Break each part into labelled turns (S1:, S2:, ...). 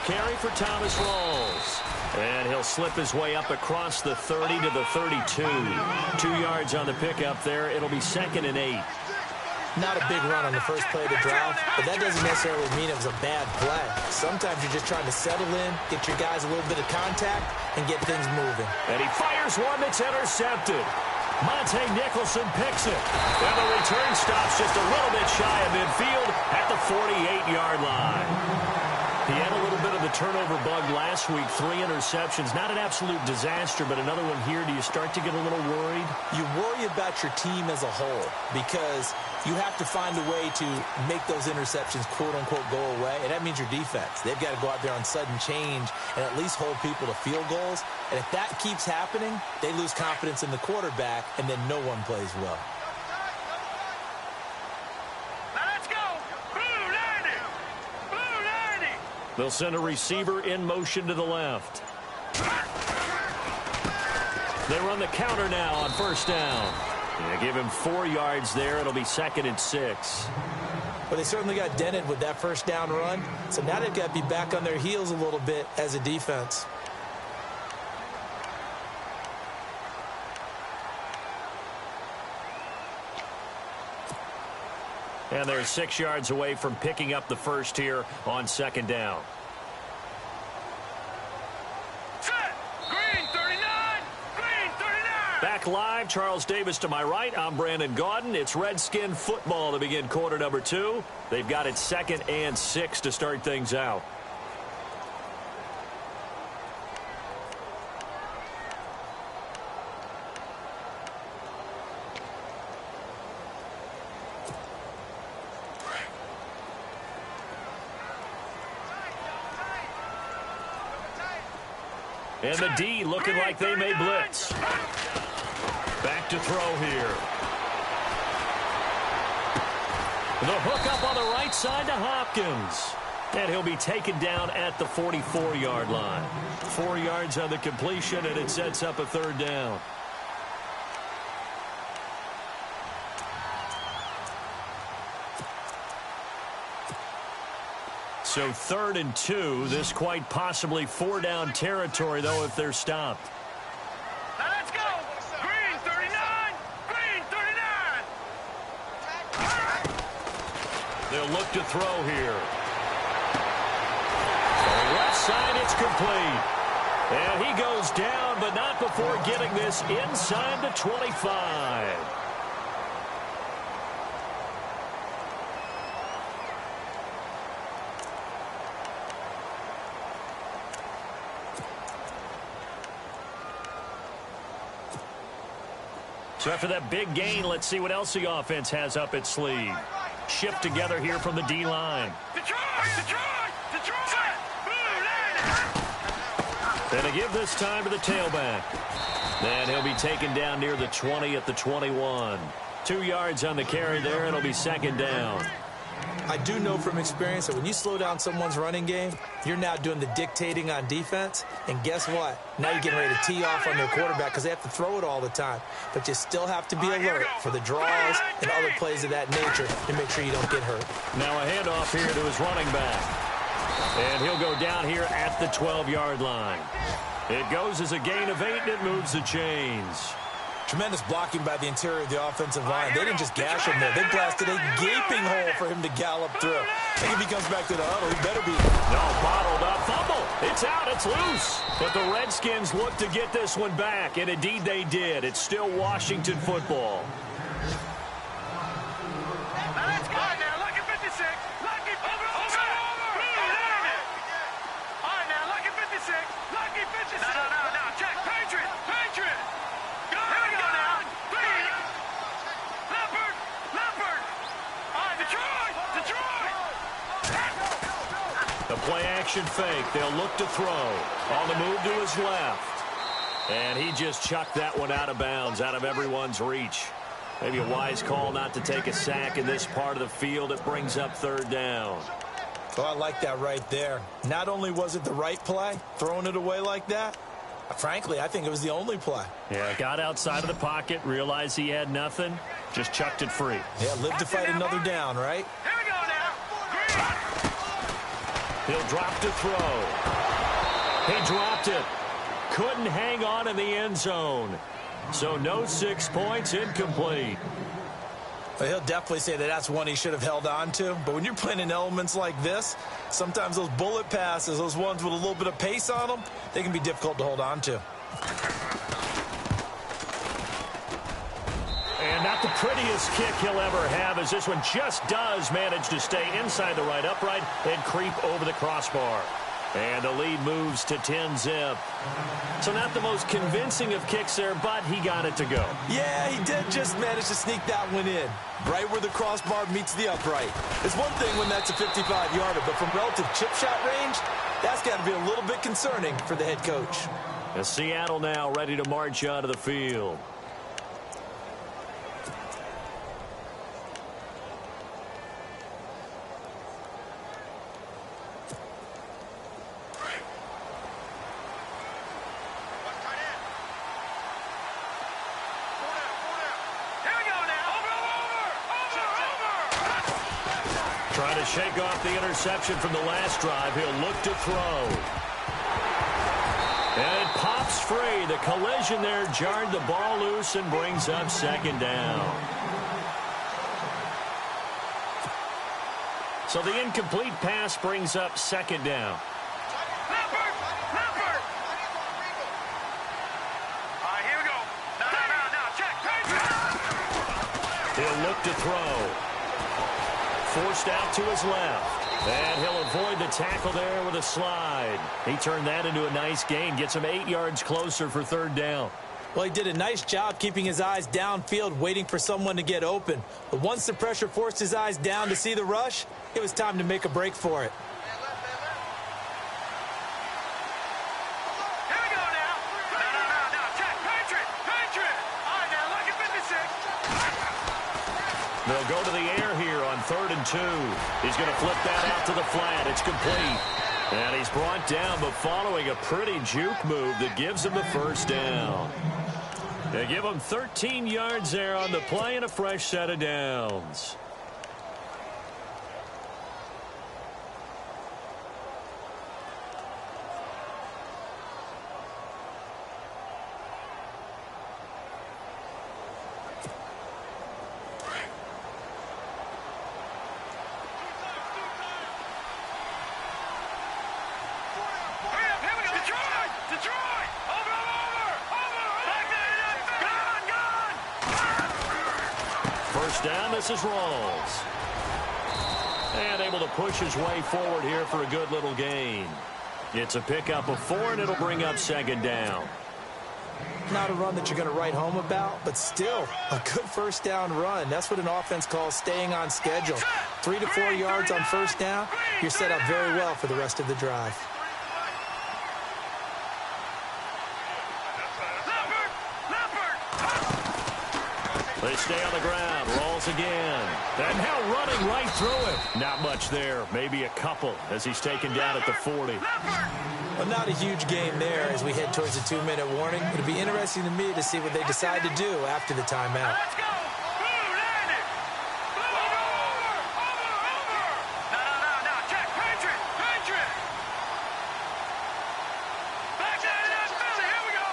S1: carry for Thomas Rawls. And he'll slip his way up across the 30 to the 32. 2 yards on the pickup there. It'll be 2nd and 8.
S2: Not a big run on the first play of the drive, but that doesn't necessarily mean it was a bad play. Sometimes you're just trying to settle in, get your guys a little bit of contact, and get things moving.
S1: And he fires one that's intercepted. Monte Nicholson picks it. And the return stops just a little bit shy of midfield at the 48-yard line. He had a little bit of the turnover bug last week, 3 interceptions. Not an absolute disaster, but another one here. Do you start to get a little worried?
S2: You worry about your team as a whole because you have to find a way to make those interceptions, quote-unquote, go away, and that means your defense. They've got to go out there on sudden change and at least hold people to field goals. And if that keeps happening, they lose confidence in the quarterback, and then no one plays well.
S1: They'll send a receiver in motion to the left. They run the counter now on first down. They give him 4 yards there. It'll be 2nd and 6.
S2: Well, they certainly got dented with that first down run. So now they've got to be back on their heels a little bit as a defense.
S1: And they're 6 yards away from picking up the first here on 2nd down. Back live, Charles Davis to my right. I'm Brandon Gaudin. It's Redskin football to begin quarter number 2. They've got it 2nd and 6 to start things out. And the D looking like they may blitz. Back to throw here. The hook up on the right side to Hopkins. And he'll be taken down at the 44-yard line. 4 yards on the completion, and it sets up a 3rd down. So 3rd and 2. This quite possibly 4-down territory, though, if they're stopped.
S3: Now let's go. Green 39. Green 39.
S1: They'll look to throw here. On the left side, it's complete. And he goes down, but not before getting this inside the 25. So after that big gain, let's see what else the offense has up its sleeve. Shift together here from the D-line. And to give this time to the tailback. And he'll be taken down near the 20 at the 21. 2 yards on the carry there. It'll be 2nd down.
S2: I do know from experience that when you slow down someone's running game, you're now doing the dictating on defense. And guess what? Now you're getting ready to tee off on their quarterback because they have to throw it all the time. But you still have to be alert for the draws and other plays of that nature to make sure you don't get hurt.
S1: Now a handoff here to his running back. And he'll go down here at the 12-yard line. It goes as a gain of 8, and it moves the chains.
S2: Tremendous blocking by the interior of the offensive line. They didn't just gash him there. They blasted a gaping hole for him to gallop through. I think if he comes back to the huddle, he better be.
S1: No, bottled up. Fumble. It's out. It's loose. But the Redskins look to get this one back, and indeed they did. It's still Washington football.
S3: Let's go now. Lucky 56. Lucky 56. All right, now. Lucky 56. Lucky 56. No. Check. Patriot. Here we go now. Leopard. All right, Detroit.
S1: The play-action fake. They'll look to throw. On the move to his left. And he just chucked that one out of bounds, out of everyone's reach. Maybe a wise call not to take a sack in this part of the field. It brings up 3rd down.
S2: Oh, I like that right there. Not only was it the right play, throwing it away like that, frankly, I think it was the only play.
S1: Yeah, got outside of the pocket, realized he had nothing, just chucked it free.
S2: Yeah, live to fight another down, right?
S3: Here we go now. Green.
S1: He'll drop to throw. He dropped it. Couldn't hang on in the end zone. So no 6 points, incomplete.
S2: Well, he'll definitely say that that's one he should have held on to. But when you're playing in elements like this, sometimes those bullet passes, those ones with a little bit of pace on them, they can be difficult to hold on to.
S1: And not the prettiest kick he'll ever have, as this one just does manage to stay inside the right upright and creep over the crossbar. And the lead moves to 10-zip. So not the most convincing of kicks there, but he got it to go.
S2: Yeah, he did just manage to sneak that one in, right where the crossbar meets the upright. It's one thing when that's a 55-yarder, but from relative chip shot range, that's got to be a little bit concerning for the head coach.
S1: And Seattle now ready to march onto the field. Trying to shake off the interception from the last drive. He'll look to throw. And it pops free. The collision there jarred the ball loose and brings up second down. So the incomplete pass brings up second down.
S3: Here we go. No, check.
S1: He'll look to throw. Forced out to his left. And he'll avoid the tackle there with a slide. He turned that into a nice gain. Gets him 8 yards closer for third down.
S2: Well, he did a nice job keeping his eyes downfield, waiting for someone to get open. But once the pressure forced his eyes down to see the rush, it was time to make a break for it.
S3: Here we go now. No. Check. Patriot. All right, now, look at 56.
S1: They'll go to the air here on 3rd and 2. He's going to flip that out to the flat. It's complete. And he's brought down, but following a pretty juke move that gives him the first down. They give him 13 yards there on the play and a fresh set of downs. Down, this is Rawls. And able to push his way forward here for a good little gain. It's a pickup of 4, and it'll bring up second down.
S2: Not a run that you're going to write home about, but still a good first down run. That's what an offense calls staying on schedule. 3 to 4 yards on first down, you're set up very well for the rest of the drive.
S1: They stay on the ground. Rawls again. And now running right through it. Not much there. Maybe a couple as he's taken down at the 40.
S2: Well, not a huge gain there as we head towards the 2-minute warning. It'll be interesting to me to see what they decide to do after the timeout.
S3: Let's go. Blue, land it. Over. No. Check. Patriot. Back to that Philly. Here we go.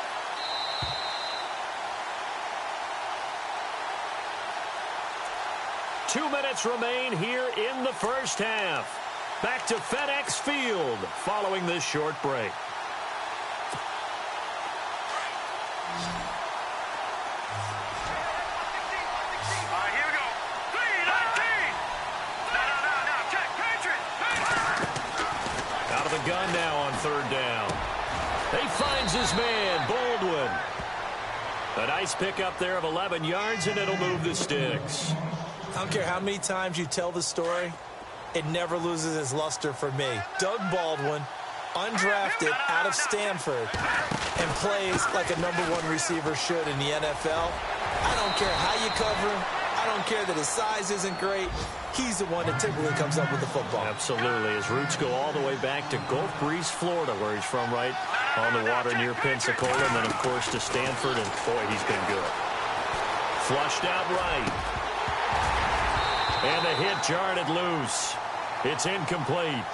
S1: Two minutes remain here in the first half. Back to FedEx Field following this short break.
S3: Here we go. 3-19. No. Check. Patriot.
S1: Out of the gun now on third down. He finds his man, Baldwin. A nice pickup there of 11 yards, and it'll move the sticks.
S2: I don't care how many times you tell the story, it never loses its luster for me. Doug Baldwin, undrafted out of Stanford, and plays like a #1 receiver should in the NFL. I don't care how you cover him. I don't care that his size isn't great. He's the one that typically comes up with the football.
S1: Absolutely. His roots go all the way back to Gulf Breeze, Florida, where he's from, right on the water near Pensacola, and then, of course, to Stanford, and, boy, he's been good. Flushed out right. And the hit jarred it loose. It's incomplete.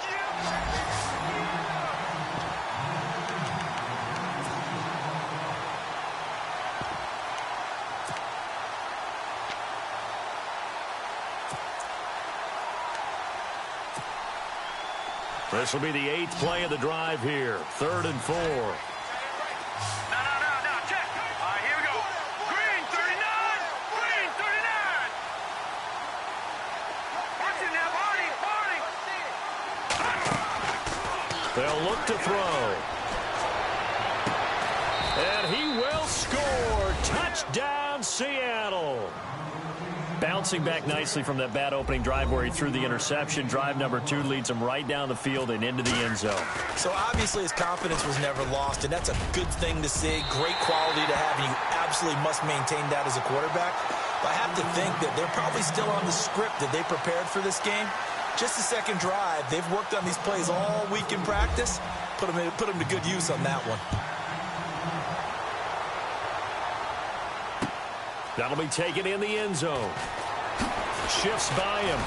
S1: This will be the 8th play of the drive here. 3rd and 4.
S3: No, check. All right, here we go. Green, 39. Green, 39. Watch it now, Barney.
S1: They'll look to throw. And he will score. Touchdown, Seattle. Bouncing back nicely from that bad opening drive where he threw the interception. Drive number 2 leads him right down the field and into the end zone.
S2: So obviously his confidence was never lost, and that's a good thing to see. Great quality to have, and you absolutely must maintain that as a quarterback. But I have to think that they're probably still on the script that they prepared for this game. Just the second drive, they've worked on these plays all week in practice. Put them to good use on that one.
S1: That'll be taken in the end zone. Shifts by him.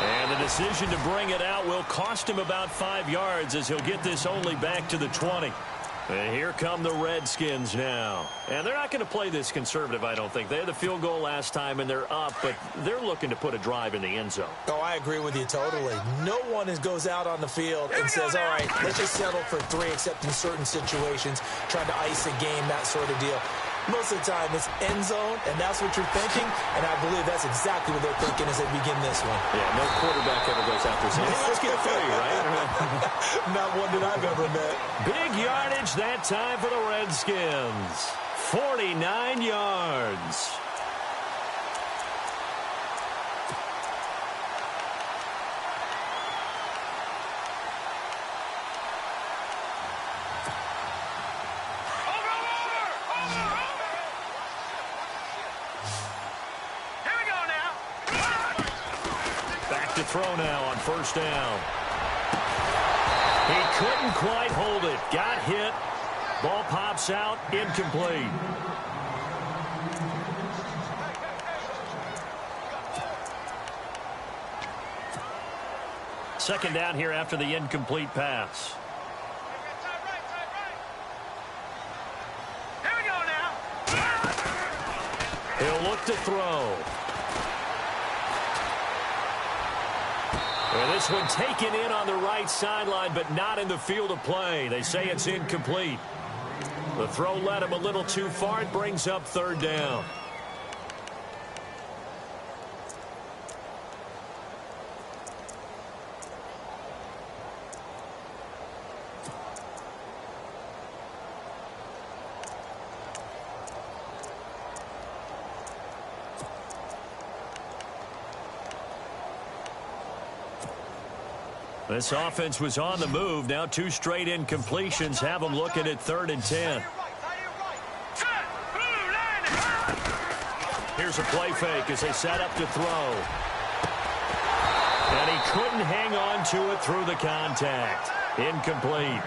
S1: And the decision to bring it out will cost him about 5 yards as he'll get this only back to the 20. And here come the Redskins now. And they're not going to play this conservative, I don't think. They had the field goal last time, and they're up, but they're looking to put a drive in the end zone.
S2: Oh, I agree with you totally. No one goes out on the field and says, all right, let's just settle for 3, except in certain situations, trying to ice a game, that sort of deal. Most of the time, it's end zone, and that's what you're thinking, and I believe that's exactly what they're thinking as they begin this one.
S1: Yeah, no quarterback ever goes out there saying, hey, let's get 3, right?
S2: Not one that I've ever met.
S1: Big yardage that time for the Redskins. 49 yards. Throw now on first down. He couldn't quite hold it. Got hit. Ball pops out. Incomplete. Second down here after the incomplete pass.
S3: Here we go now.
S1: He'll look to throw. And this one taken in on the right sideline, but not in the field of play. They say it's incomplete. The throw led him a little too far. It brings up 3rd down. This offense was on the move. Now 2 straight incompletions have them looking at 3rd and 10. Here's a play fake as they set up to throw. And he couldn't hang on to it through the contact. Incomplete.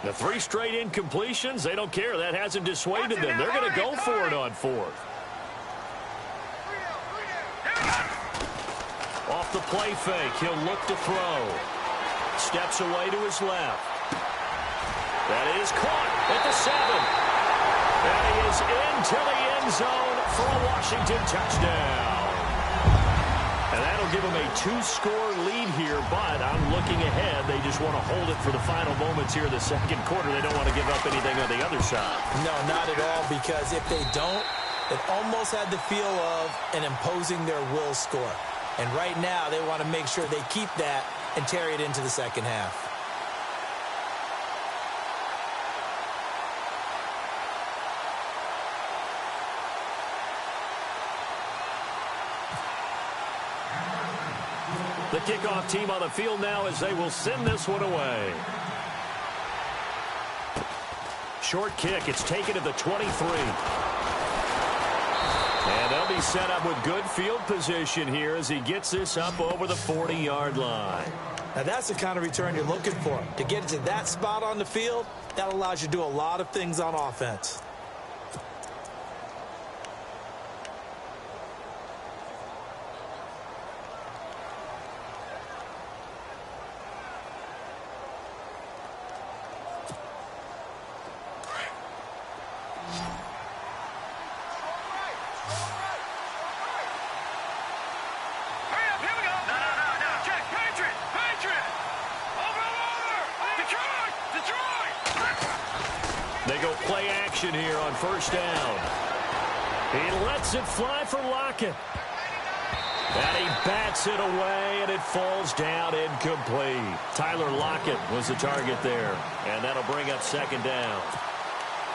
S1: The 3 straight incompletions, they don't care. That hasn't dissuaded them. They're going to go for it on 4th. Off the play fake, he'll look to throw. Steps away to his left. That is caught at the 7. And he is into the end zone for a Washington touchdown. And that'll give them a 2-score lead here, but I'm looking ahead. They just want to hold it for the final moments here in the second quarter. They don't want to give up anything on the other side.
S2: No, not at all, because if they don't, it almost had the feel of an imposing their will score. And right now, they want to make sure they keep that and carry it into the second half.
S1: The kickoff team on the field now as they will send this one away. Short kick. It's taken to the 23. And they'll be set up with good field position here as he gets this up over the 40-yard line.
S2: Now, that's the kind of return you're looking for. To get it to that spot on the field, that allows you to do a lot of things on offense.
S1: They go play action here on first down. He lets it fly for Lockett. And he bats it away, and it falls down incomplete. Tyler Lockett was the target there, and that'll bring up second down.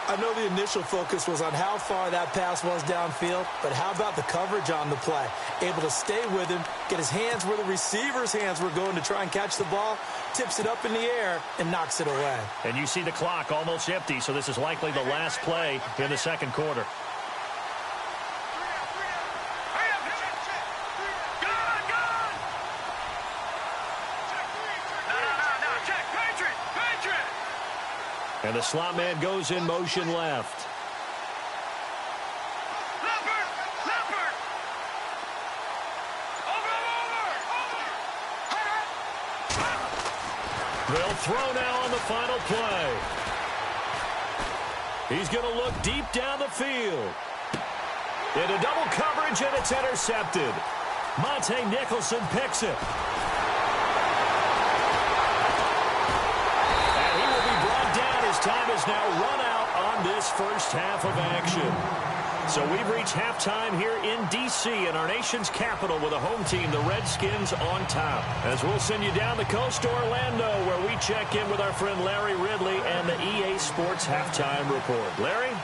S2: I know the initial focus was on how far that pass was downfield, but how about the coverage on the play? Able to stay with him, get his hands where the receiver's hands were going to try and catch the ball, tips it up in the air, and knocks it away.
S1: And you see the clock almost empty, so this is likely the last play in the second quarter. And the slot man goes in motion left.
S3: Leopard! Over!
S1: They'll throw now on the final play. He's going to look deep down the field. Into double coverage, and it's intercepted. Monte Nicholson picks it. Time is now run out on this first half of action. So we've reached halftime here in D.C. in our nation's capital with a home team, the Redskins, on top. As we'll send you down the coast to Orlando, where we check in with our friend Larry Ridley and the EA Sports Halftime Report. Larry?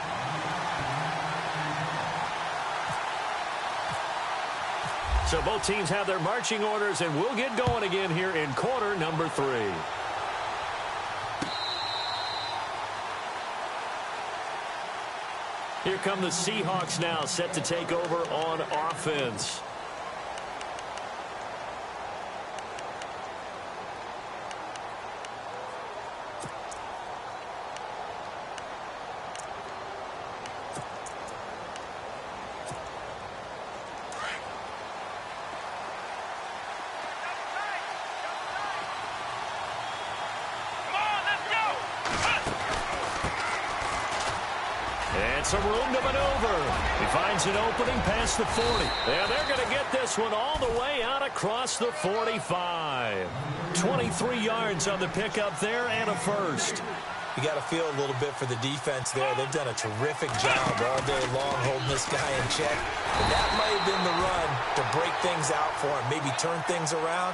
S1: So both teams have their marching orders, and we'll get going again here in quarter number 3. Here come the Seahawks now, set to take over on offense. Some room to maneuver. He finds an opening past the 40. Yeah, they're going to get this one all the way out across the 45. 23 yards on the pickup there and a first.
S2: You got to feel a little bit for the defense there. They've done a terrific job all day long holding this guy in check. But that might have been the run to break things out for him, maybe turn things around.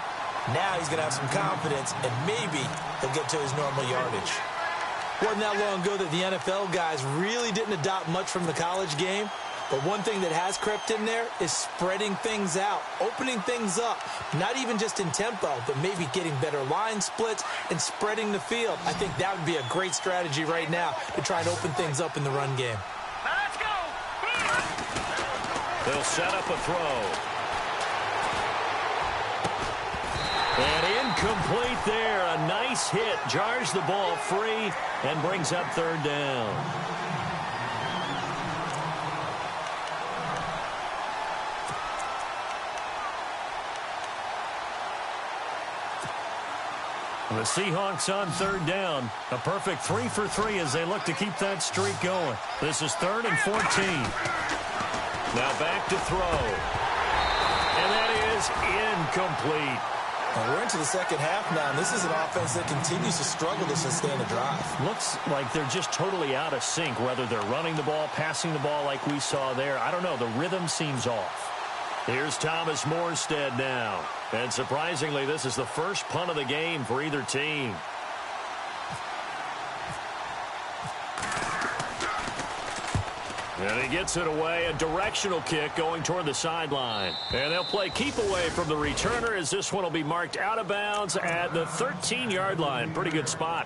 S2: Now he's going to have some confidence, and maybe he'll get to his normal yardage. Wasn't that long ago that the NFL guys really didn't adopt much from the college game. But one thing that has crept in there is spreading things out, opening things up, not even just in tempo, but maybe getting better line splits and spreading the field. I think that would be a great strategy right now to try and open things up in the run game.
S3: Let's go!
S1: They'll set up a throw. And incomplete there. A nice hit. Jars the ball free and brings up third down. The Seahawks on third down. A perfect 3 for 3 as they look to keep that streak going. This is 3rd and 14. Now back to throw. And that is incomplete.
S2: Well, we're into the second half now, and this is an offense that continues to struggle to sustain a drive.
S1: Looks like they're just totally out of sync, whether they're running the ball, passing the ball like we saw there. I don't know. The rhythm seems off. Here's Thomas Morstead now. And surprisingly, this is the first punt of the game for either team. And he gets it away, a directional kick going toward the sideline. And they'll play keep away from the returner as this one will be marked out of bounds at the 13-yard line. Pretty good spot.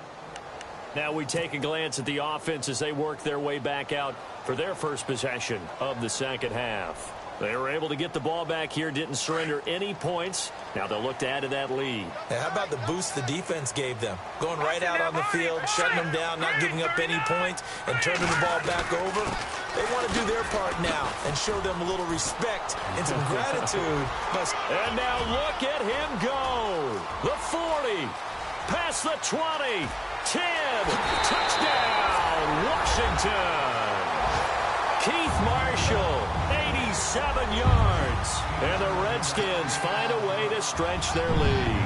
S1: Now we take a glance at the offense as they work their way back out for their first possession of the second half. They were able to get the ball back here, didn't surrender any points. Now they'll look to add to that lead.
S2: Yeah, how about the boost the defense gave them? Going right out on the field, shutting them down, not giving up any points, and turning the ball back over. They want to do their part now and show them a little respect and some gratitude.
S1: And now look at him go. The 40, past the 20, 10, touchdown, Washington. Keith Marshall, 87 yards. And the Redskins find a way to stretch their lead.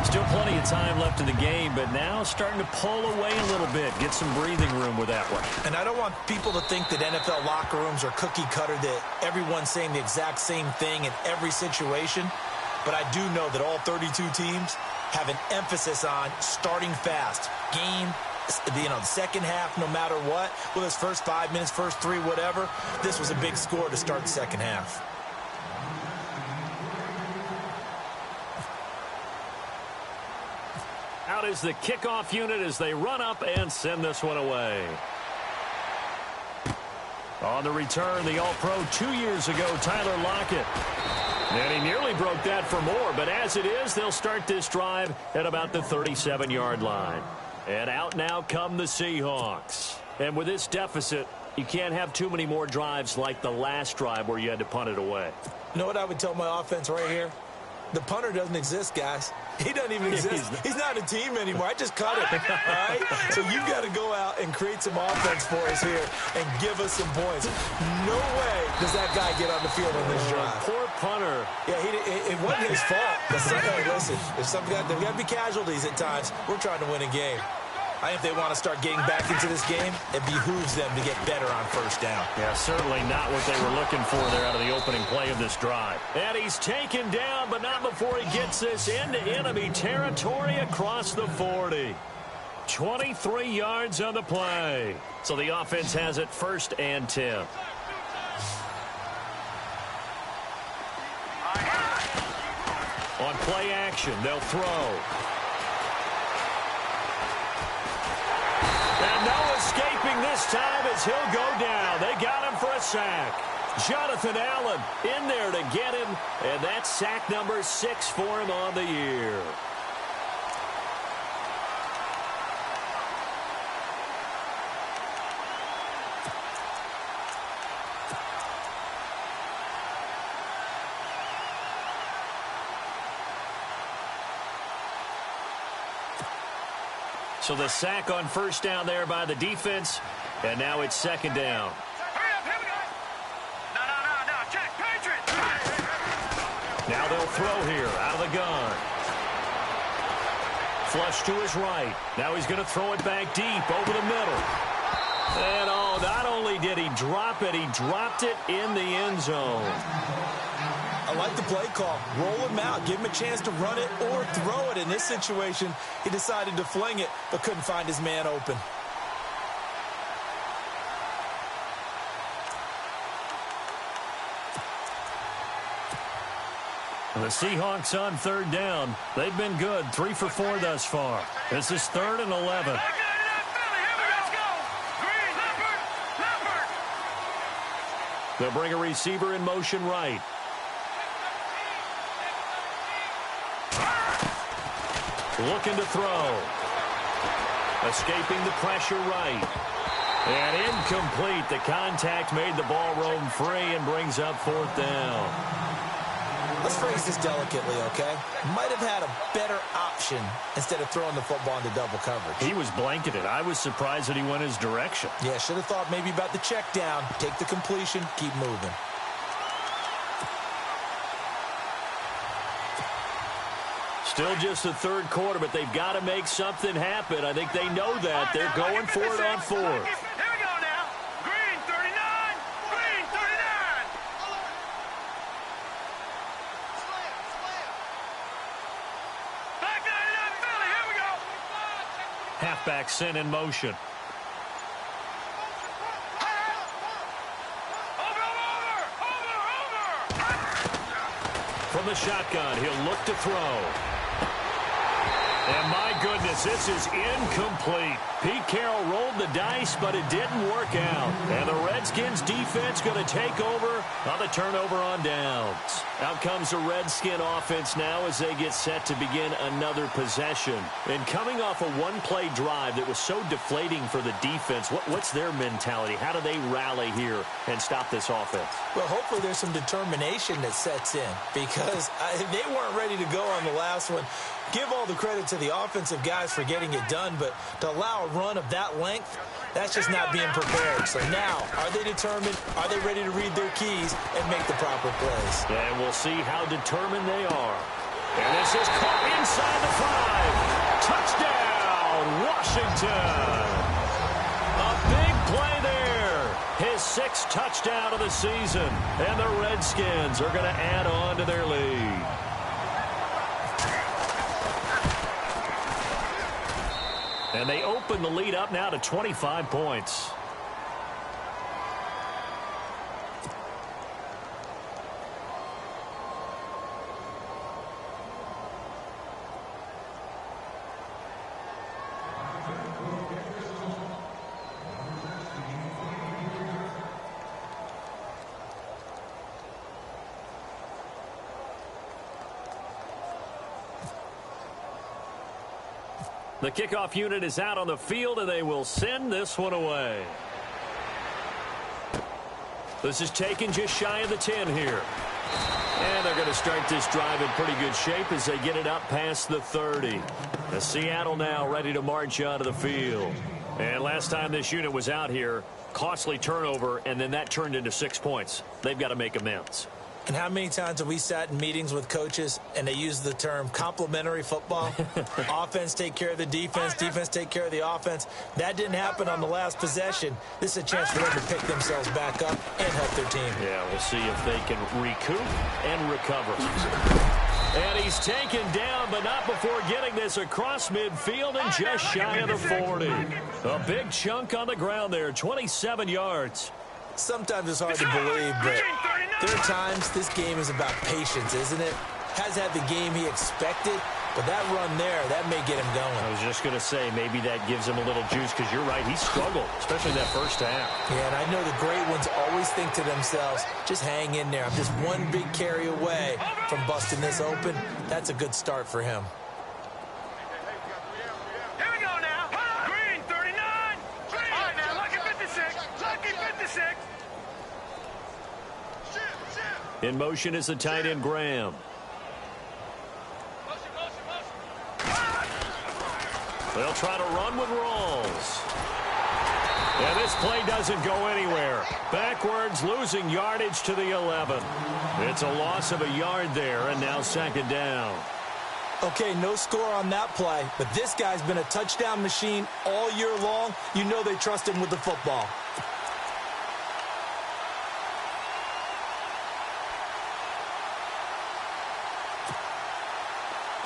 S1: Still plenty of time left in the game, but now starting to pull away a little bit. Get some breathing room with that one.
S2: And I don't want people to think that NFL locker rooms are cookie cutter, that everyone's saying the exact same thing in every situation. But I do know that all 32 teams have an emphasis on starting fast. The second half, no matter what, whether it's first 5 minutes, first 3, whatever, this was a big score to start the second half.
S1: Out is the kickoff unit as they run up and send this one away. On the return, the All-Pro 2 years ago, Tyler Lockett. And he nearly broke that for more, but as it is, they'll start this drive at about the 37-yard line. And out now come the Seahawks. And with this deficit, you can't have too many more drives like the last drive where you had to punt it away.
S2: You know what I would tell my offense right here? The punter doesn't exist, guys. He doesn't even exist. He's not a team anymore. I just cut him, all right? So you've got to go out and create some offense for us here and give us some points. No way does that guy get on the field on this drive.
S1: Poor punter.
S2: Yeah, it wasn't his fault. But listen, there's got to be casualties at times. We're trying to win a game. I think if they want to start getting back into this game, it behooves them to get better on first down.
S1: Yeah, certainly not what they were looking for there out of the opening play of this drive. And he's taken down, but not before he gets this into enemy territory across the 40. 23 yards on the play. So the offense has it 1st and 10. On play action, they'll throw. And no escaping this time as he'll go down. They got him for a sack. Jonathan Allen in there to get him, and that's sack number 6 for him on the year. So the sack on first down there by the defense, and now it's 2nd down.
S3: Hurry up, here we go. No, check, Patriots.
S1: Now they'll throw here out of the gun. Flush to his right. Now he's going to throw it back deep over the middle. And not only did he drop it, he dropped it in the end zone.
S2: I like the play call. Roll him out. Give him a chance to run it or throw it. In this situation, he decided to fling it, but couldn't find his man open.
S1: The Seahawks on 3rd down. They've been good. 3 for 4 thus far. This is 3rd and 11. They'll bring a receiver in motion right. Looking to throw. Escaping the pressure right. And incomplete. The contact made the ball roam free and brings up 4th down.
S2: Let's phrase this delicately, okay? Might have had a better option instead of throwing the football into double coverage.
S1: He was blanketed. I was surprised that he went his direction.
S2: Yeah, should have thought maybe about the check down. Take the completion, keep moving.
S1: Still just the 3rd quarter, but they've got to make something happen. I think they know that. They're going for it on 4th.
S3: Here we go now. Green 39. Green 39. Back 99 Philly. Here we go.
S1: Halfback sent in motion. From the shotgun, he'll look to throw. And my goodness, this is incomplete. Pete Carroll rolled the dice, but it didn't work out. And the Redskins defense going to take over on the turnover on downs. Out comes the Redskin offense now as they get set to begin another possession. And coming off a one-play drive that was so deflating for the defense, what's their mentality? How do they rally here and stop this offense?
S2: Well, hopefully there's some determination that sets in because they weren't ready to go on the last one. Give all the credit to the offensive guys for getting it done, but to allow a run of that length, that's just not being prepared. So now, are they determined? Are they ready to read their keys and make the proper plays?
S1: And we'll see how determined they are. And this is caught inside the 5. Touchdown, Washington. A big play there. His 6th touchdown of the season. And the Redskins are going to add on to their lead. And they open the lead up now to 25 points. The kickoff unit is out on the field, and they will send this one away. This is taken just shy of the 10 here. And they're going to start this drive in pretty good shape as they get it up past the 30. The Seattle now ready to march onto the field. And last time this unit was out here, costly turnover, and then that turned into 6 points. They've got to make amends.
S2: And how many times have we sat in meetings with coaches and they use the term complementary football? Offense take care of the defense, defense take care of the offense. That didn't happen on the last possession. This is a chance for them to pick themselves back up and help their team.
S1: Yeah, we'll see if they can recoup and recover. And he's taken down, but not before getting this across midfield and just shy of the 40. A big chunk on the ground there, 27 yards.
S2: Sometimes it's hard to believe, but there are times this game is about patience, isn't it? Has had the game he expected, but that run there, that may get him going.
S1: I was just going to say, maybe that gives him a little juice, because you're right, he struggled, especially in that first half.
S2: Yeah, and I know the great ones always think to themselves, just hang in there. I'm just one big carry away from busting this open. That's a good start for him.
S3: Here we go now. Green, 39. All right, now, lucky 56. Lucky 56.
S1: In motion is the tight end, Graham. They'll try to run with Rawls. And this play doesn't go anywhere. Backwards, losing yardage to the 11. It's a loss of a yard there, and now second down.
S2: Okay, no score on that play, but this guy's been a touchdown machine all year long. You know they trust him with the football.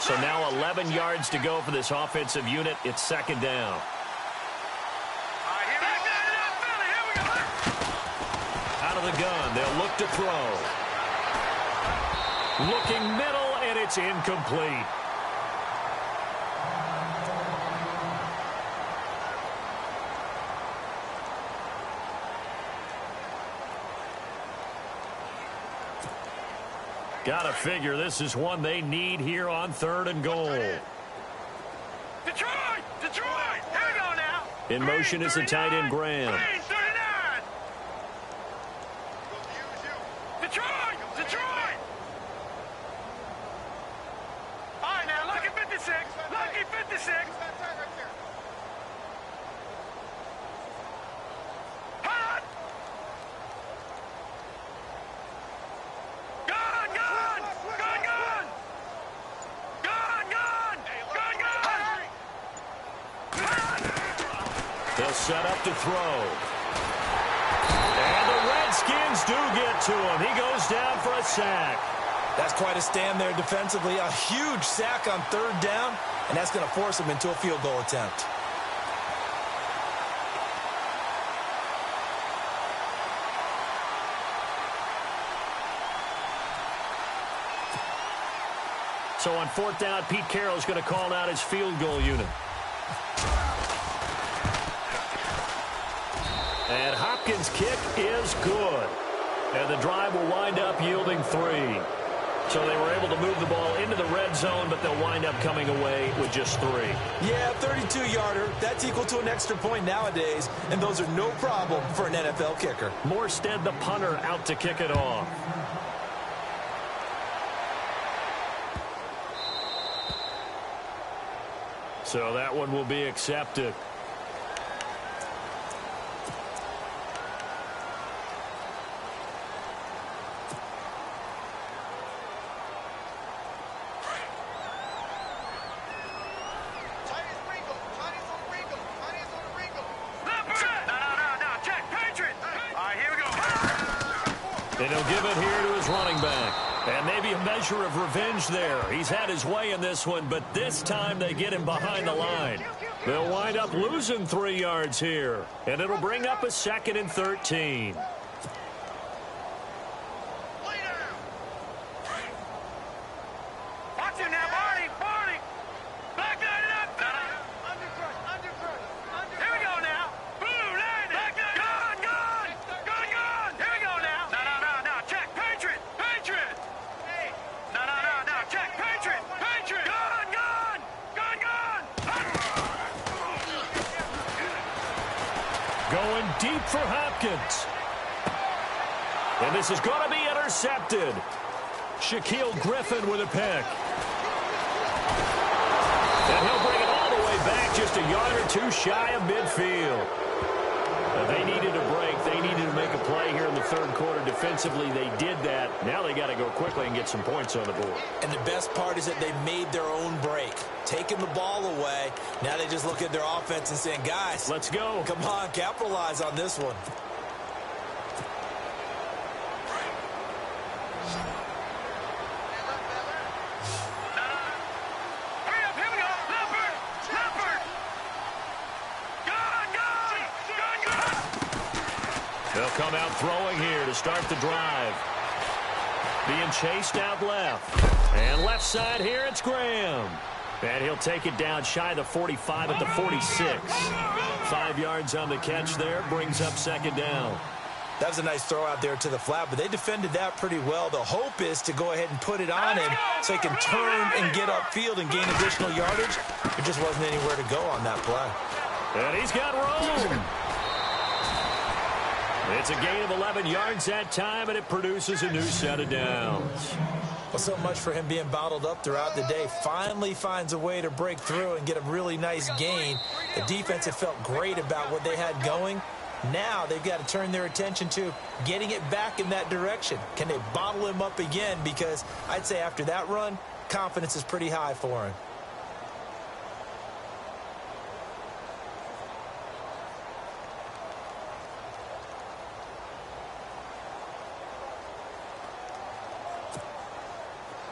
S1: So now 11 yards to go for this offensive unit. It's second down. Out of the gun, they'll look to throw. Looking middle, and it's incomplete. Gotta figure this is one they need here on 3rd and goal.
S3: Detroit! Detroit! Here we go now.
S1: In motion is the tight end, Graham.
S3: Green, 39. Detroit! Detroit! All right, now, lucky 56. Lucky 56. Hot! Gun, gun! Gun, gun! Gun, gun! Gun, gun!
S1: They'll set up to throw. And the Redskins do get to him. He goes down for a sack.
S2: That's quite a stand there defensively. A huge sack on 3rd down, and that's going to force him into a field goal attempt.
S1: So on fourth down, Pete Carroll's going to call out his field goal unit. And Hopkins' kick is good. And the drive will wind up yielding 3. So they were able to move the ball into the red zone, but they'll wind up coming away with just 3.
S2: Yeah, 32-yarder. That's equal to an extra point nowadays, and those are no problem for an NFL kicker.
S1: Morstead, the punter, out to kick it off. So that one will be accepted.
S3: And
S1: he'll give it here to his running back. And maybe a measure of revenge there. He's had his way in this one, but this time they get him behind the line. They'll wind up losing 3 yards here. And it'll bring up a 2nd and 13.
S3: Watch him now, Barney! Barney! Back line it up! Here we go now! Boom! Line it! Gone! Gone! Gone! Gone! Here we go now! No! Check! Patriot! Patriot! Hey! No! Check! Patriot! Patriot! Gone! Gone! Gone! Gone!
S1: Going deep for Hopkins. And this is going to be intercepted. Shaquille Griffin with a pick. And he'll bring it all the way back, just a yard or 2 shy of midfield. They needed a break. They needed to make a play here in the third quarter. Defensively, they did that. Now they got to go quickly and get some points on the board.
S2: And the best part is that they made their own break, taking the ball away. Now they just look at their offense and saying, guys,
S1: let's go.
S2: Come on, capitalize on this one.
S1: They'll come out throwing here to start the drive. Being chased out left. And left side here, it's Graham. And he'll take it down shy of the 45 at the 46. 5 yards on the catch there, brings up 2nd down.
S2: That was a nice throw out there to the flat, but they defended that pretty well. The hope is to go ahead and put it on him so he can turn and get upfield and gain additional yardage. There just wasn't anywhere to go on that play.
S1: And he's got room. It's a gain of 11 yards that time, and it produces a new set of downs.
S2: Well, so much for him being bottled up throughout the day. Finally finds a way to break through and get a really nice gain. The defense had felt great about what they had going. Now they've got to turn their attention to getting it back in that direction. Can they bottle him up again? Because I'd say after that run, confidence is pretty high for him.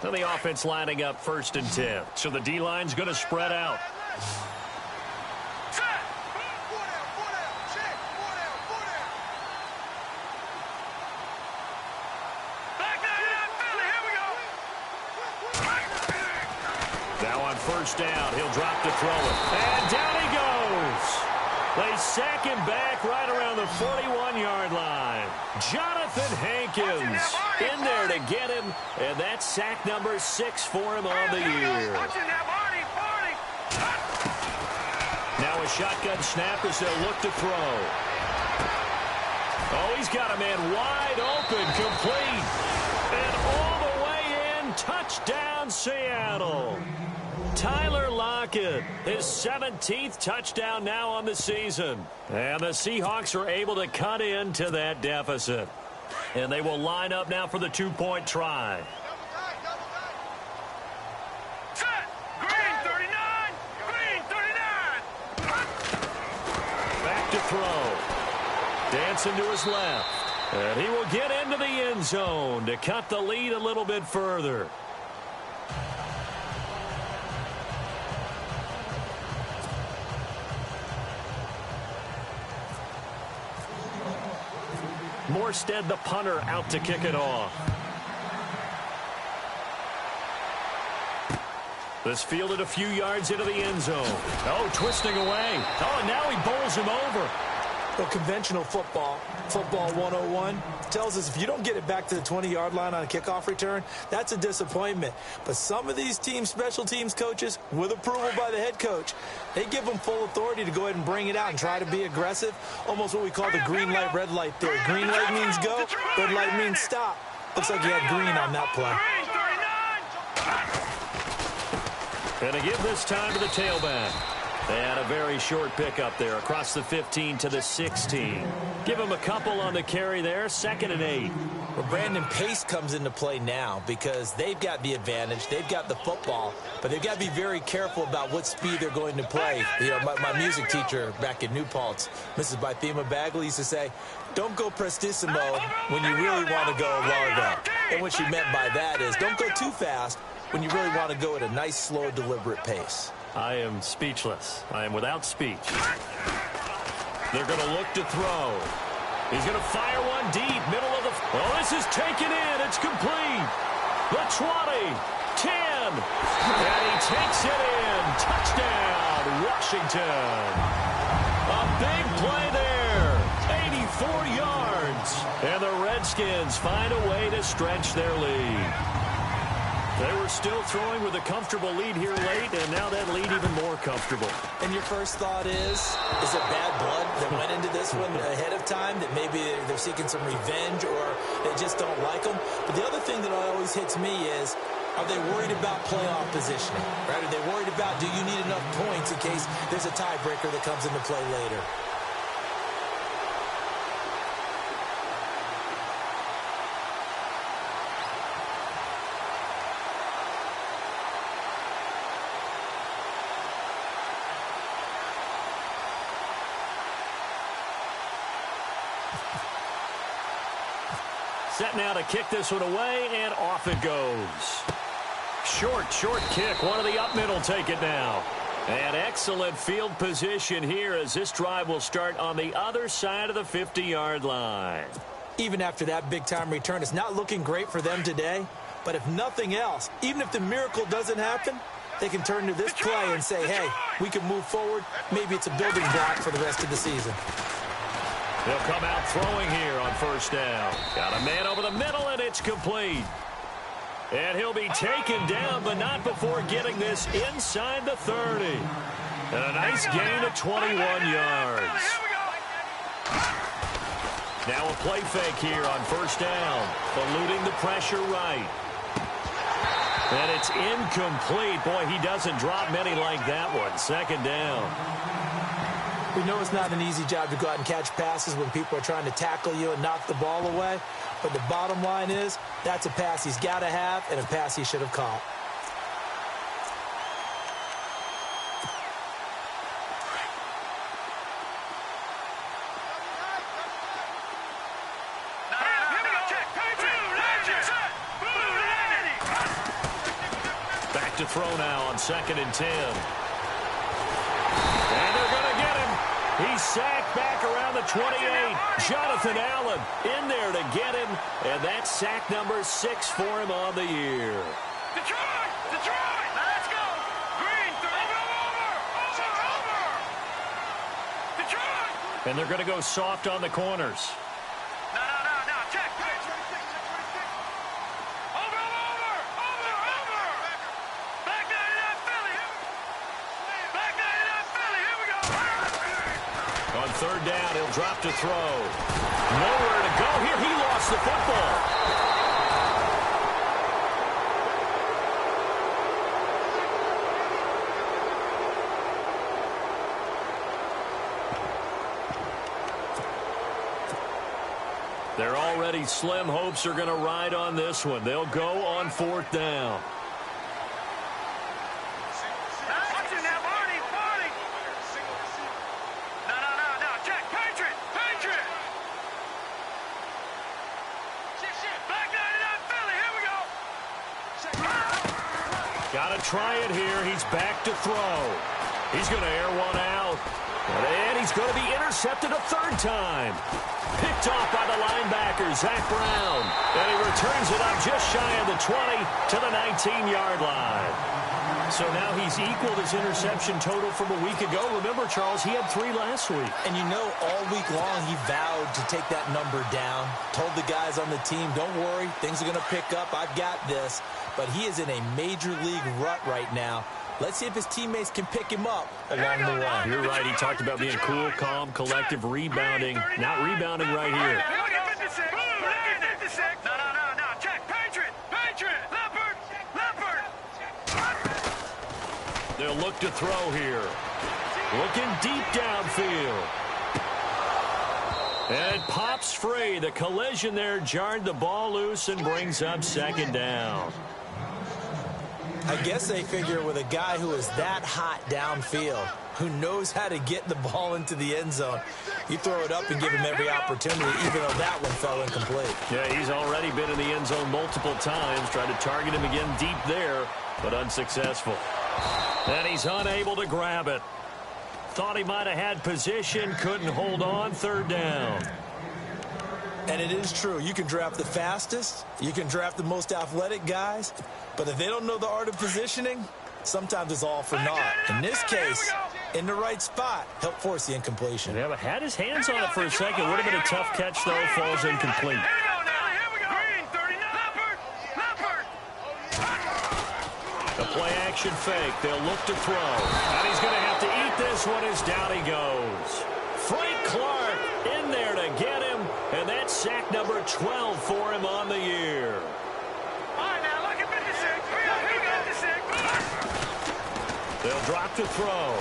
S1: So the offense lining up 1st and 10. So the D-line's going to spread out. Now on 1st down, he'll drop to throw it. And down he goes. They sack him back right around the 41-yard line. Jonathan Hankins in there to get him, and that's sack number 6 for him on the year. Now a shotgun snap as they'll look to throw. Oh, he's got a man wide open, complete. And all the way in, touchdown Seattle. Tyler Lockett, his 17th touchdown now on the season. And the Seahawks are able to cut into that deficit. And they will line up now for the 2-point try.
S3: Set! Green 39! Green 39!
S1: Back to throw. Dancing to his left. And he will get into the end zone to cut the lead a little bit further. Morstead, the punter, out to kick it off. This fielded a few yards into the end zone. Oh, twisting away. Oh, and now he bowls him over.
S2: Well, conventional football 101, tells us if you don't get it back to the 20-yard line on a kickoff return, that's a disappointment. But some of these special teams coaches, with approval by the head coach, they give them full authority to go ahead and bring it out and try to be aggressive, almost what we call the green light, red light theory. Green light means go, red light means stop. Looks like you had green on that play.
S1: And to give this time to the tailback. They had a very short pickup there across the 15 to the 16. Give him a couple on the carry there, 2nd and 8.
S2: Well, Brandon, pace comes into play now because they've got the advantage. They've got the football, but they've got to be very careful about what speed they're going to play. You know, my music teacher back in New Paltz, Mrs. Bythema Bagley, used to say, don't go prestissimo when you really want to go largo. And what she meant by that is don't go too fast when you really want to go at a nice, slow, deliberate pace.
S1: I am speechless. I am without speech. They're going to look to throw. He's going to fire one deep, middle of the... Oh, this is taken in. It's complete. The 20, 10, and he takes it in. Touchdown, Washington. A big play there. 84 yards. And the Redskins find a way to stretch their lead. They were still throwing with a comfortable lead here late, and now that lead even more comfortable.
S2: And your first thought is it bad blood that went into this one ahead of time, that maybe they're seeking some revenge or they just don't like them? But the other thing that always hits me is, are they worried about playoff positioning? Right? Are they worried about, do you need enough points in case there's a tiebreaker that comes into play later?
S1: Set now to kick this one away, and off it goes. Short kick. One of the up middle take it now. And excellent field position here as this drive will start on the other side of the 50-yard line.
S2: Even after that big-time return, it's not looking great for them today. But if nothing else, even if the miracle doesn't happen, they can turn to this play and say, hey, we can move forward. Maybe it's a building block for the rest of the season.
S1: They'll come out throwing here on first down. Got a man over the middle, and it's complete. And he'll be taken down, but not before getting this inside the 30. And a nice gain of 21 yards. Now a play fake here on first down. Eluding the pressure right. And it's incomplete. Boy, he doesn't drop many like that one. 2nd down.
S2: We know it's not an easy job to go out and catch passes when people are trying to tackle you and knock the ball away. But the bottom line is, that's a pass he's got to have and a pass he should have caught.
S1: Back to throw now on 2nd and 10. And they're going to get him. He's sacked back around the 28. Jonathan Allen in there to get him. And that's sack number 6 for him on the year.
S3: Detroit! Let's go! Green, over! Detroit!
S1: And they're going to go soft on the corners.
S3: No, check. Over! Back 99 Philly! Back 99 Philly, here we go!
S1: On 3rd down, he'll drop to throw. Nowhere to go here. He lost the football. Their already slim hopes are going to ride on this one. They'll go on 4th down. Got to try it here. He's back to throw. He's going to air one out. And he's going to be intercepted a 3rd time. Picked off by the linebacker, Zach Brown. And he returns it up just shy of the 20 to the 19-yard line. So now he's equaled his interception total from a week ago. Remember, Charles, he had 3 last week.
S2: And you know, all week long he vowed to take that number down. Told the guys on the team, don't worry, things are going to pick up. I've got this. But he is in a major league rut right now. Let's see if his teammates can pick him up along the way.
S1: You're right. He talked about being cool, calm, collective, rebounding. Not rebounding right here. They'll look to throw here. Looking deep downfield. And it pops free. The collision there jarred the ball loose and brings up 2nd down.
S2: I guess they figure with a guy who is that hot downfield, who knows how to get the ball into the end zone, you throw it up and give him every opportunity, even though that one fell incomplete.
S1: Yeah, he's already been in the end zone multiple times. Tried to target him again deep there, but unsuccessful. And he's unable to grab it. Thought he might have had position, couldn't hold on, 3rd down.
S2: And it is true. You can draft the fastest, you can draft the most athletic guys, but if they don't know the art of positioning, sometimes it's all for naught. In this case, in the right spot, help force the incompletion.
S1: Yeah, but had his hands on it for a second. Would have been a tough catch, though. Falls incomplete. The play-action fake. They'll look to throw. And he's going to have to eat this one as down he goes. Frank Clark in there to get him. And that's sack number 12 for him on the year.
S3: All right, now look at 56.
S1: They'll drop to throw.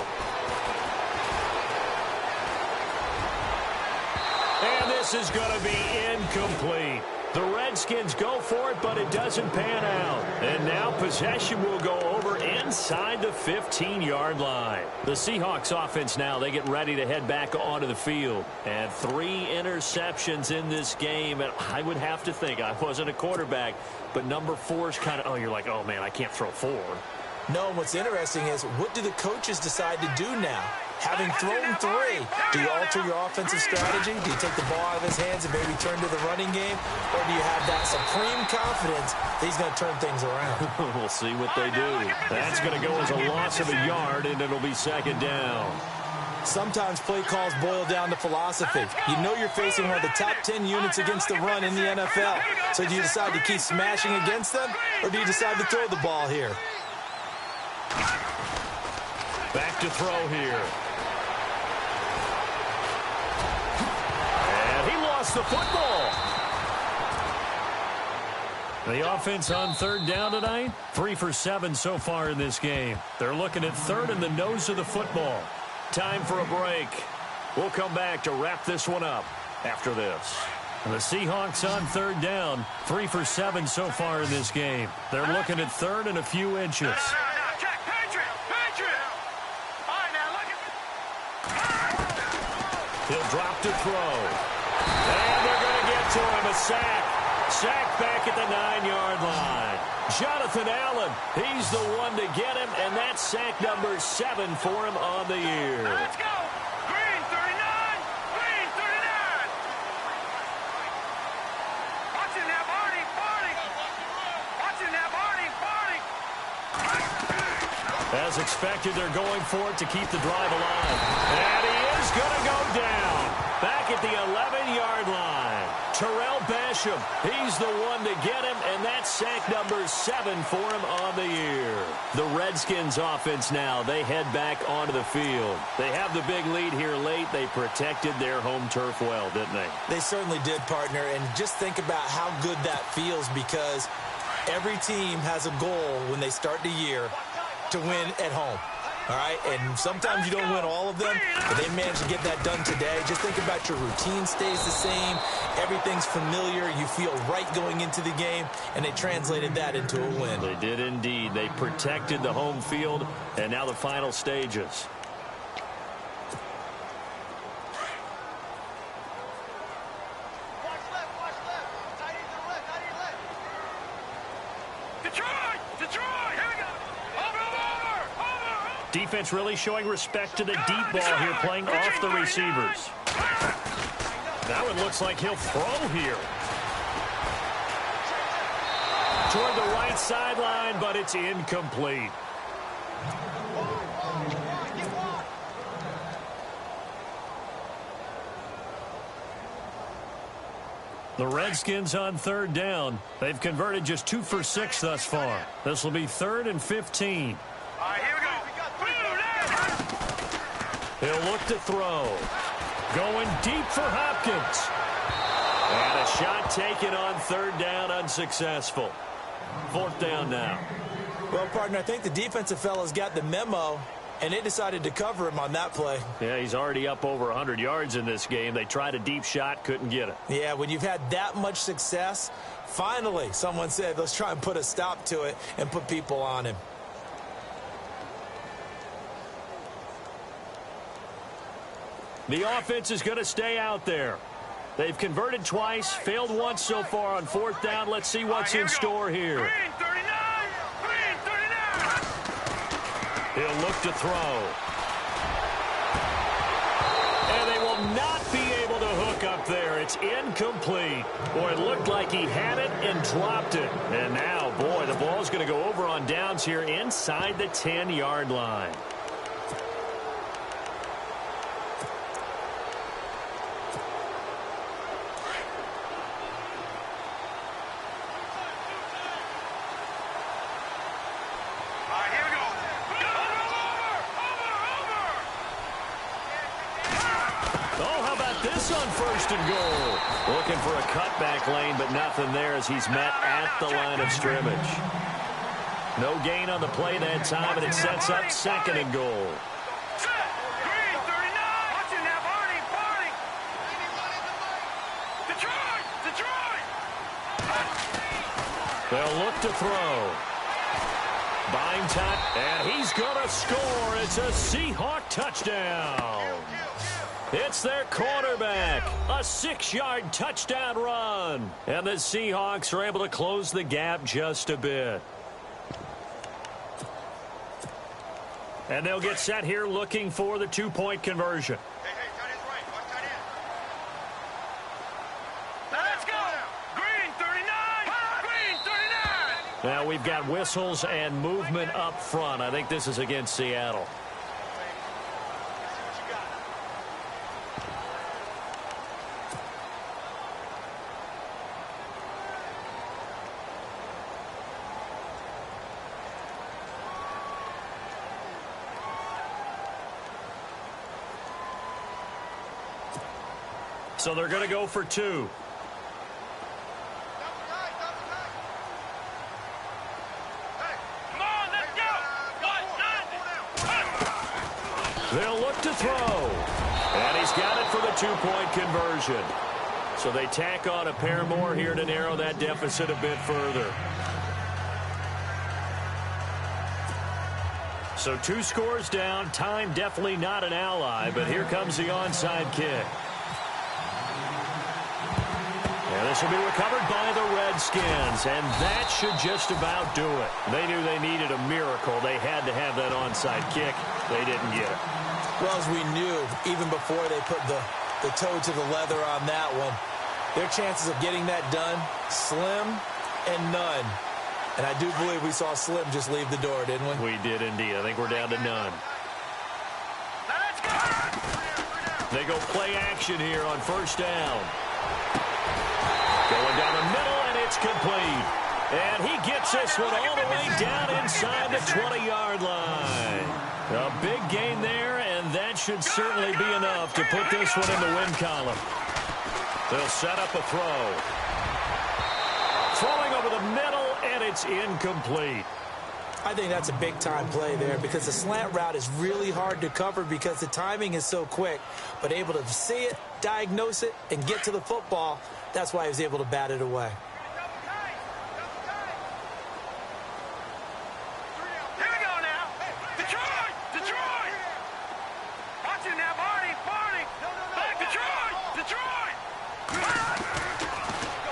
S1: And this is going to be incomplete. The Redskins go for it, but it doesn't pan out. And now possession will go over inside the 15-yard line. The Seahawks offense now, they get ready to head back onto the field. And 3 interceptions in this game. And I would have to think, I wasn't a quarterback, but number 4 is kind of, you're like, oh, man, I can't throw 4.
S2: No, what's interesting is, what do the coaches decide to do now? Having thrown 3, do you alter your offensive strategy? Do you take the ball out of his hands and maybe turn to the running game? Or do you have that supreme confidence that he's going to turn things around?
S1: We'll see what they do. That's going to go as a loss of a yard, and it'll be 2nd down.
S2: Sometimes play calls boil down to philosophy. You know you're facing one of the top 10 units against the run in the NFL. So do you decide to keep smashing against them, or do you decide to throw the ball here?
S1: Back to throw here. And he lost the football. The offense on 3rd down tonight, 3 for 7 so far in this game. They're looking at 3rd in the nose of the football. Time for a break. We'll come back to wrap this one up after this. And the Seahawks on 3rd down, 3 for 7 so far in this game. They're looking at 3rd and a few inches. He'll drop to throw. And they're going to get to him. A sack. Sack back at the 9-yard line. Jonathan Allen, he's the one to get him, and that's sack number 7 for him on the year.
S3: Now let's go. Green 39. Green 39. Watching that Barney. Watching that Barney.
S1: As expected, they're going for it to keep the drive alive. And he is going to go down. Back at the 11-yard line. Terrell Basham, he's the one to get him, and that's sack number 7 for him on the year. The Redskins offense now, they head back onto the field. They have the big lead here late. They protected their home turf well, didn't they?
S2: They certainly did, partner, and just think about how good that feels, because every team has a goal when they start the year to win at home. All right, and sometimes you don't win all of them, but they managed to get that done today. Just think about your routine stays the same. Everything's familiar. You feel right going into the game, and they translated that into a win.
S1: They did indeed. They protected the home field, and now the final stages. Defense really showing respect to the deep ball here, playing off the receivers. Now it looks like he'll throw here. Toward the right sideline, but it's incomplete. The Redskins on third down. They've converted just 2 for 6 thus far. This will be 3rd and 15.
S3: All right, here we go.
S1: He'll look to throw. Going deep for Hopkins. And a shot taken on 3rd down, unsuccessful. 4th down now.
S2: Well, partner, I think the defensive fellas got the memo, and they decided to cover him on that play.
S1: Yeah, he's already up over 100 yards in this game. They tried a deep shot, couldn't get it.
S2: Yeah, when you've had that much success, finally someone said, let's try and put a stop to it and put people on him.
S1: The offense is going to stay out there. They've converted twice, failed once so far on 4th down. Let's see what's in store here.
S3: Green 39! Green 39!
S1: He'll look to throw. And they will not be able to hook up there. It's incomplete. Boy, it looked like he had it and dropped it. And now, boy, the ball's going to go over on downs here inside the 10-yard line. On 1st and goal. Looking for a cutback lane, but nothing there as he's met at the line of scrimmage. No gain on the play that time, and it sets up 2nd and goal.
S3: Green 39! Watch it now, Barney! Barney! Detroit! Detroit!
S1: They'll look to throw. Buying time, and he's going to score. It's a Seahawk touchdown. It's their quarterback. A 6-yard touchdown run. And the Seahawks are able to close the gap just a bit. And they'll get set here looking for the 2-point conversion.
S3: Hey, tight end's right. Watch tight end. Let's go! Green 39! Green 39!
S1: Now we've got whistles and movement up front. I think this is against Seattle. So they're going to go for 2.
S3: Come on, let's go!
S1: They'll look to throw. And he's got it for the 2-point conversion. So they tack on a pair more here to narrow that deficit a bit further. So 2 scores down. Time definitely not an ally, but here comes the onside kick. And this will be recovered by the Redskins, and that should just about do it. They knew they needed a miracle. They had to have that onside kick. They didn't get it.
S2: Well, as we knew, even before they put the toe to the leather on that one, their chances of getting that done, slim and none. And I do believe we saw Slim just leave the door, didn't we?
S1: We did indeed. I think we're down to none.
S3: Let's go!
S1: They go play action here on 1st down. Going down the middle, and it's complete. And he gets this one all the way down inside the 20-yard line. A big gain there, and that should certainly be enough to put this one in the win column. They'll set up a throw. Throwing over the middle, and it's incomplete.
S2: I think that's a big-time play there because the slant route is really hard to cover because the timing is so quick. But able to see it, diagnose it, and get to the football, that's why he was able to bat it away.
S3: Here we go now. Detroit! Detroit! Watch it now, Barney! Barney! Back Detroit! Detroit!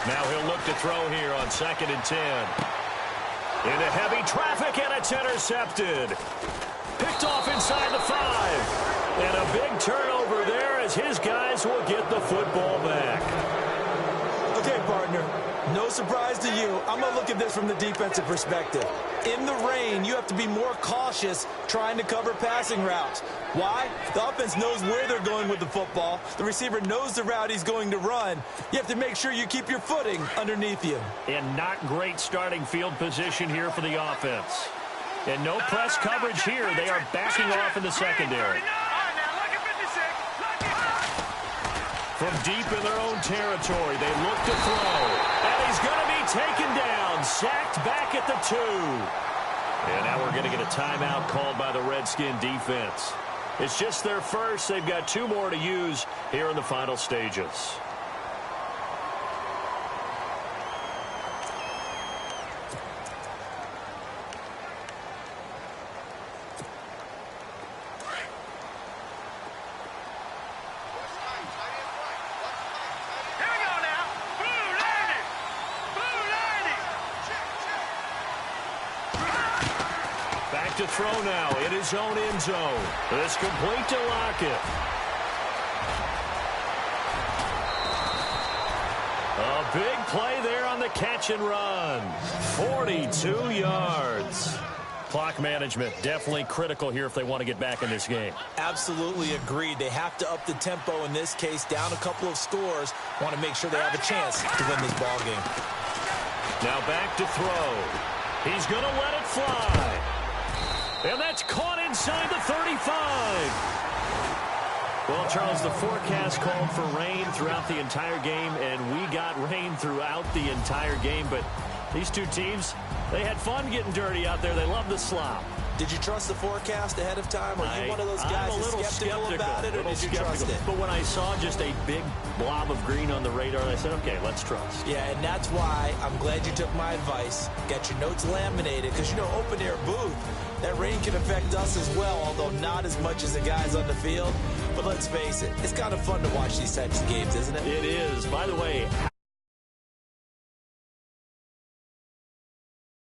S1: Now he'll look to throw here on 2nd and 10. Into heavy traffic, and it's intercepted. Picked off inside the 5. And a big turnover there as his guys will get the football back.
S2: Okay, partner, No surprise to you. I'm going to look at this from the defensive perspective. In the rain, you have to be more cautious trying to cover passing routes. Why? The offense knows where they're going with the football. The receiver knows the route he's going to run. You have to make sure you keep your footing underneath you.
S1: And not great starting field position here for the offense. And no press coverage here. They are backing off in the secondary. From deep in their own territory, they look to throw. And he's going to be taken down, sacked back at the 2. And now we're going to get a timeout called by the Redskin defense. It's just their first. They've got 2 more to use here in the final stages. To throw now in his own end zone. It's complete to Lockett. A big play there on the catch and run. 42 yards. Clock management definitely critical here if they want to get back in this game.
S2: Absolutely agreed. They have to up the tempo in this case, down a couple of scores. Want to make sure they have a chance to win this ball game.
S1: Now back to throw. He's going to let it fly. And that's caught inside the 35. Well, Charles, the forecast called for rain throughout the entire game, and we got rain throughout the entire game. But these two teams, they had fun getting dirty out there. They love the slop.
S2: Did you trust the forecast ahead of time? Are you one of those guys who's skeptical about it, or did you trust it?
S1: But when I saw just a big blob of green on the radar, I said, okay, let's trust.
S2: Yeah, and that's why I'm glad you took my advice. Got your notes laminated, because, you know, open-air booth, that rain can affect us as well, although not as much as the guys on the field. But let's face it, it's kind of fun to watch these types of games, isn't it?
S1: It is. By the way,